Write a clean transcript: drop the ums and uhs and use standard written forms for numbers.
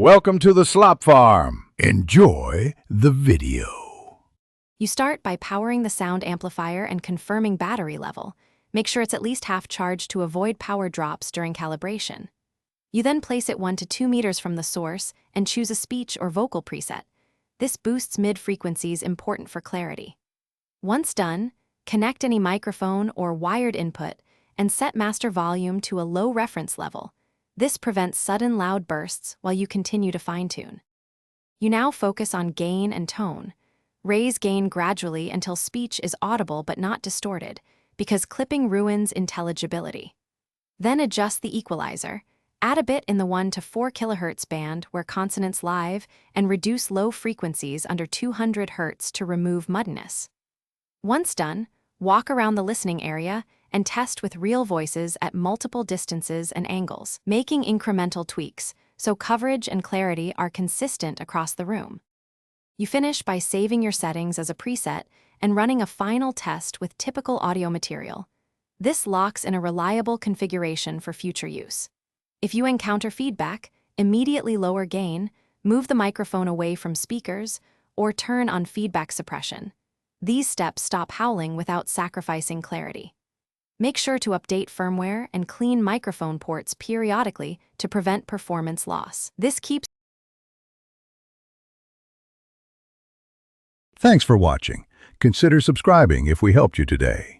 Welcome to the Slop Farm. Enjoy the video. You start by powering the sound amplifier and confirming battery level. Make sure it's at least half charged to avoid power drops during calibration. You then place it 1 to 2 meters from the source and choose a speech or vocal preset. This boosts mid-frequencies important for clarity. Once done, connect any microphone or wired input and set master volume to a low reference level. This prevents sudden loud bursts while you continue to fine-tune. You now focus on gain and tone. Raise gain gradually until speech is audible but not distorted, because clipping ruins intelligibility. Then adjust the equalizer. Add a bit in the 1 to 4 kHz band where consonants live and reduce low frequencies under 200 Hz to remove muddiness. Once done, walk around the listening area and test with real voices at multiple distances and angles, making incremental tweaks so coverage and clarity are consistent across the room. You finish by saving your settings as a preset and running a final test with typical audio material. This locks in a reliable configuration for future use. If you encounter feedback, immediately lower gain, move the microphone away from speakers, or turn on feedback suppression. These steps stop howling without sacrificing clarity. Make sure to update firmware and clean microphone ports periodically to prevent performance loss. Thanks for watching. Consider subscribing if we helped you today.